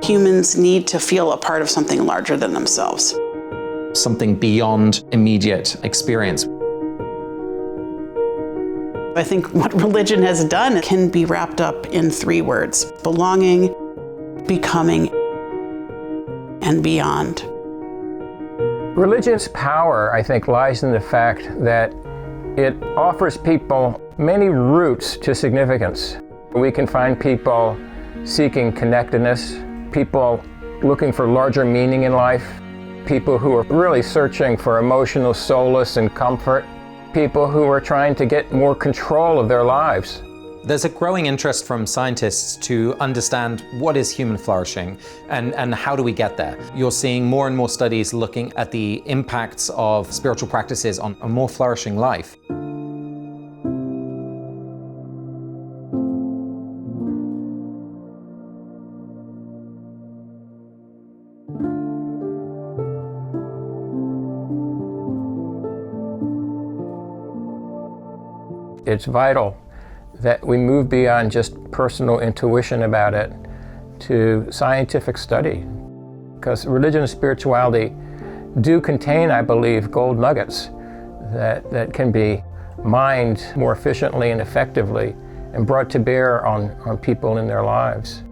Humans need to feel a part of something larger than themselves. Something beyond immediate experience. I think what religion has done can be wrapped up in 3 words: belonging, becoming, and beyond. Religion's power, I think, lies in the fact that it offers people many routes to significance. We can find people seeking connectedness, people looking for larger meaning in life, people who are really searching for emotional solace and comfort, people who are trying to get more control of their lives. There's a growing interest from scientists to understand what is human flourishing and how do we get there. You're seeing more and more studies looking at the impacts of spiritual practices on a more flourishing life. It's vital that we move beyond just personal intuition about it to scientific study, because religion and spirituality do contain, I believe, gold nuggets that can be mined more efficiently and effectively and brought to bear on people in their lives.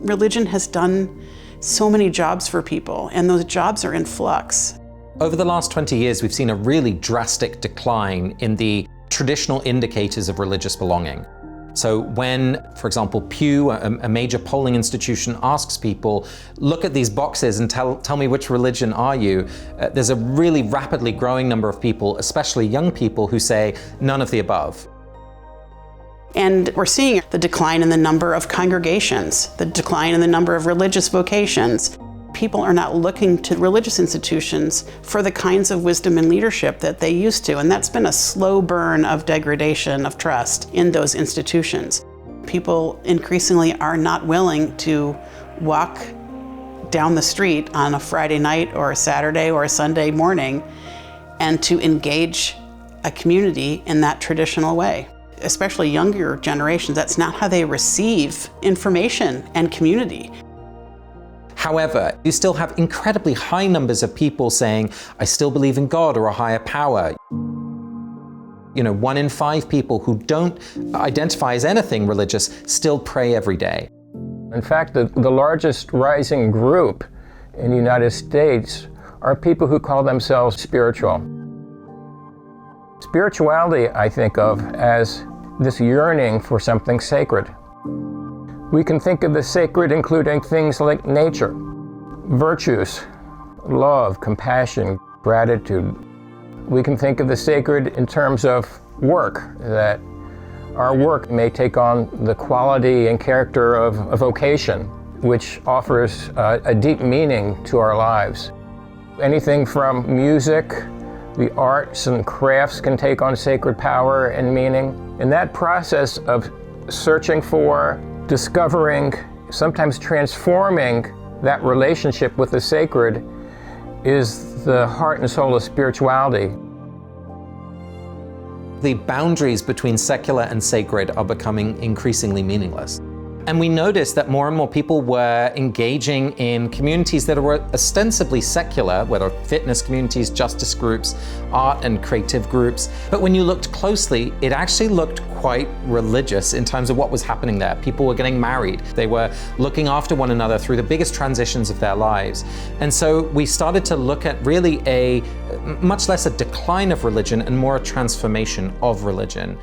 Religion has done so many jobs for people, and those jobs are in flux. Over the last 20 years, we've seen a really drastic decline in the traditional indicators of religious belonging. So when, for example, Pew, a major polling institution, asks people, look at these boxes and tell me which religion are you, there's a really rapidly growing number of people, especially young people, who say none of the above. And we're seeing the decline in the number of congregations, the decline in the number of religious vocations. People are not looking to religious institutions for the kinds of wisdom and leadership that they used to, and that's been a slow burn of degradation of trust in those institutions. People increasingly are not willing to walk down the street on a Friday night or a Saturday or a Sunday morning and to engage a community in that traditional way. Especially younger generations, that's not how they receive information and community. However, you still have incredibly high numbers of people saying, I still believe in God or a higher power. 1 in 5 people who don't identify as anything religious still pray every day. In fact, the largest rising group in the United States are people who call themselves spiritual. Spirituality, I think of as this yearning for something sacred. We can think of the sacred including things like nature, virtues, love, compassion, gratitude. We can think of the sacred in terms of work, that our work may take on the quality and character of a vocation, which offers a deep meaning to our lives. Anything from music, the arts and crafts can take on sacred power and meaning. In that process of searching for, discovering, sometimes transforming that relationship with the sacred is the heart and soul of spirituality. The boundaries between secular and sacred are becoming increasingly meaningless. And we noticed that more and more people were engaging in communities that were ostensibly secular, whether fitness communities, justice groups, art and creative groups. But when you looked closely, it actually looked quite religious in terms of what was happening there. People were getting married. They were looking after one another through the biggest transitions of their lives. And so we started to look at really a much less a decline of religion and more a transformation of religion.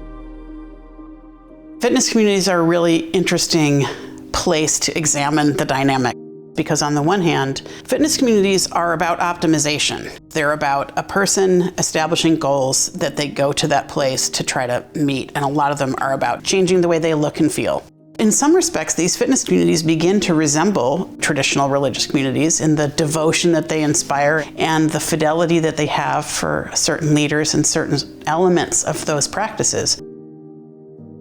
Fitness communities are a really interesting place to examine the dynamic, because on the one hand, fitness communities are about optimization. They're about a person establishing goals that they go to that place to try to meet, and a lot of them are about changing the way they look and feel. In some respects, these fitness communities begin to resemble traditional religious communities in the devotion that they inspire and the fidelity that they have for certain leaders and certain elements of those practices.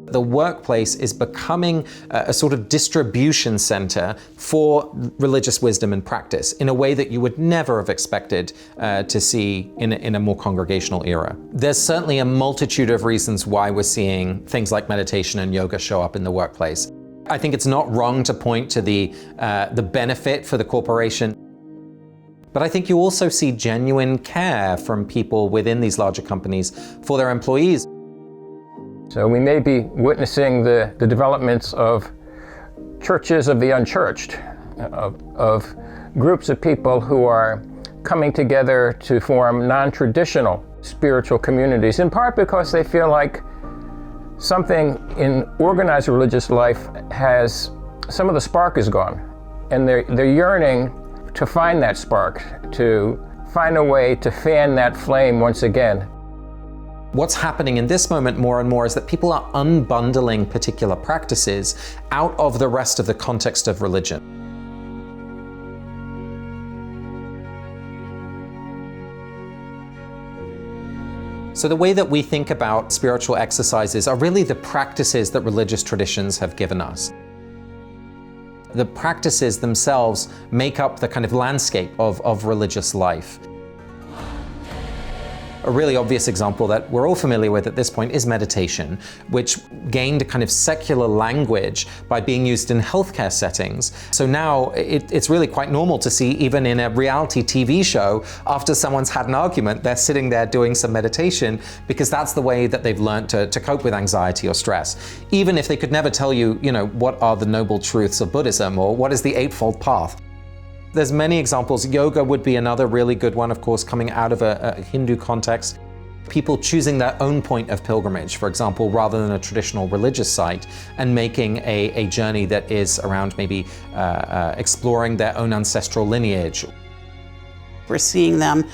The workplace is becoming a sort of distribution center for religious wisdom and practice in a way that you would never have expected to see in a more congregational era. There's certainly a multitude of reasons why we're seeing things like meditation and yoga show up in the workplace. I think it's not wrong to point to the benefit for the corporation, but I think you also see genuine care from people within these larger companies for their employees. So we may be witnessing the developments of churches of the unchurched, of groups of people who are coming together to form non-traditional spiritual communities, in part because they feel like something in organized religious life has, some of the spark is gone, and they're yearning to find that spark, to find a way to fan that flame once again. What's happening in this moment more and more is that people are unbundling particular practices out of the rest of the context of religion. So the way that we think about spiritual exercises are really the practices that religious traditions have given us. The practices themselves make up the kind of landscape of religious life. A really obvious example that we're all familiar with at this point is meditation, which gained a kind of secular language by being used in healthcare settings. So now it's really quite normal to see, even in a reality TV show, after someone's had an argument, they're sitting there doing some meditation, because that's the way that they've learned to cope with anxiety or stress. Even if they could never tell you, what are the noble truths of Buddhism, or what is the Eightfold Path. There's many examples. Yoga would be another really good one, of course, coming out of a Hindu context. People choosing their own point of pilgrimage, for example, rather than a traditional religious site, and making a journey that is around maybe exploring their own ancestral lineage. We're seeing them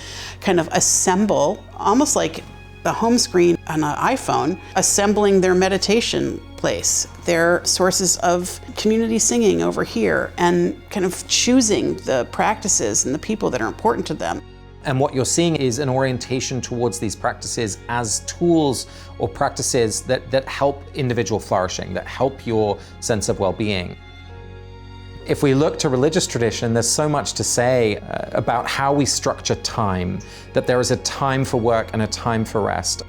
kind of assemble, almost like the home screen on an iPhone, assembling their meditation place, their sources of community singing over here, and kind of choosing the practices and the people that are important to them. And what you're seeing is an orientation towards these practices as tools or practices that help individual flourishing, that help your sense of well-being. If we look to religious tradition, there's so much to say about how we structure time, that there is a time for work and a time for rest.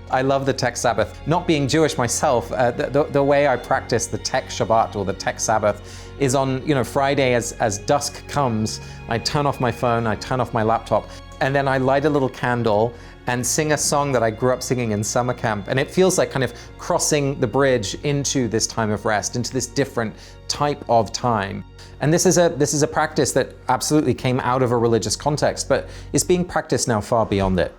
I love the tech Sabbath. Not being Jewish myself, the way I practice the tech Shabbat or the tech Sabbath is on Friday as dusk comes, I turn off my phone, I turn off my laptop, and then I light a little candle and sing a song that I grew up singing in summer camp. And it feels like kind of crossing the bridge into this time of rest, into this different type of time. And this is a practice that absolutely came out of a religious context, but is being practiced now far beyond it.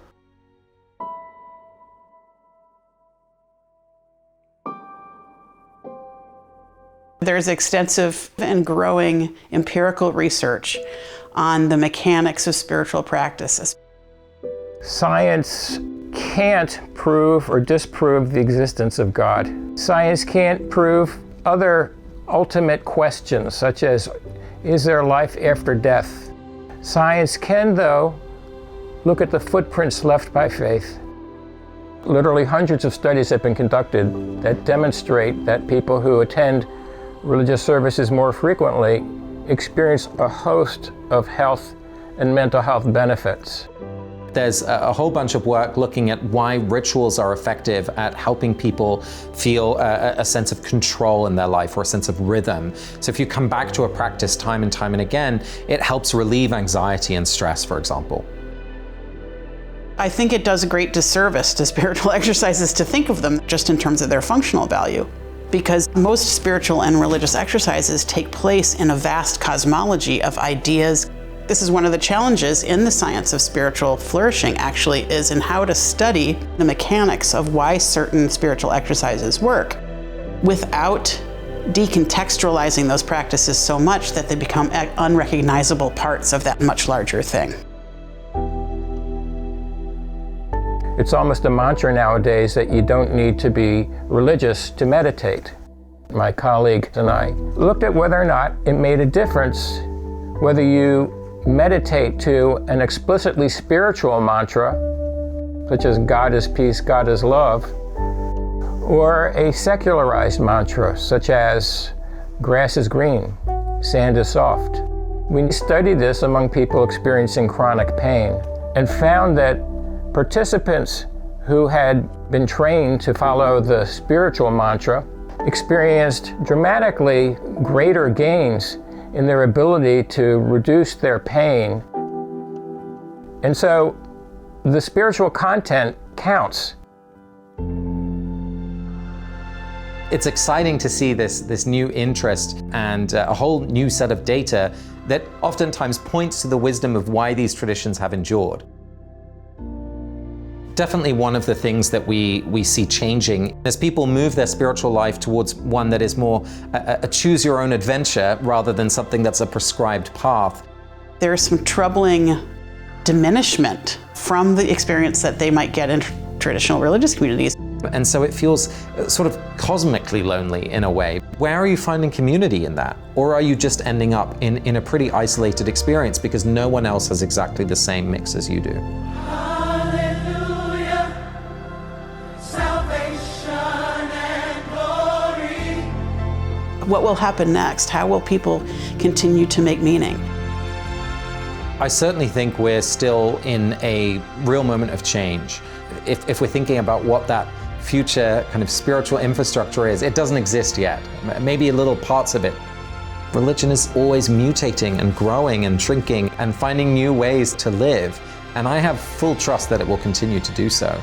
There's extensive and growing empirical research on the mechanics of spiritual practices. Science can't prove or disprove the existence of God. Science can't prove other ultimate questions, such as, is there life after death? Science can, though, look at the footprints left by faith. Literally hundreds of studies have been conducted that demonstrate that people who attend religious services more frequently experience a host of health and mental health benefits. There's a whole bunch of work looking at why rituals are effective at helping people feel a sense of control in their life, or a sense of rhythm. So if you come back to a practice time and again, it helps relieve anxiety and stress, for example. I think it does a great disservice to spiritual exercises to think of them just in terms of their functional value, because most spiritual and religious exercises take place in a vast cosmology of ideas. This is one of the challenges in the science of spiritual flourishing, actually, is in how to study the mechanics of why certain spiritual exercises work without decontextualizing those practices so much that they become unrecognizable parts of that much larger thing. It's almost a mantra nowadays that you don't need to be religious to meditate. My colleague and I looked at whether or not it made a difference whether you meditate to an explicitly spiritual mantra, such as God is peace, God is love, or a secularized mantra, such as grass is green, sand is soft. We studied this among people experiencing chronic pain and found that participants who had been trained to follow the spiritual mantra experienced dramatically greater gains in their ability to reduce their pain. And so the spiritual content counts. It's exciting to see this new interest and a whole new set of data that oftentimes points to the wisdom of why these traditions have endured. Definitely one of the things that we see changing as people move their spiritual life towards one that is more a choose your own adventure rather than something that's a prescribed path. There's some troubling diminishment from the experience that they might get in traditional religious communities. And so it feels sort of cosmically lonely in a way. Where are you finding community in that? Or are you just ending up in a pretty isolated experience because no one else has exactly the same mix as you do? What will happen next? How will people continue to make meaning? I certainly think we're still in a real moment of change. If we're thinking about what that future kind of spiritual infrastructure is, it doesn't exist yet. Maybe little parts of it. Religion is always mutating and growing and shrinking and finding new ways to live. And I have full trust that it will continue to do so.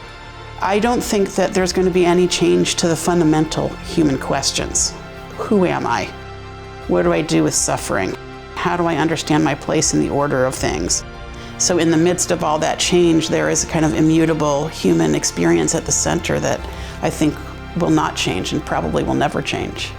I don't think that there's going to be any change to the fundamental human questions. Who am I? What do I do with suffering? How do I understand my place in the order of things? So in the midst of all that change, there is a kind of immutable human experience at the center that I think will not change and probably will never change.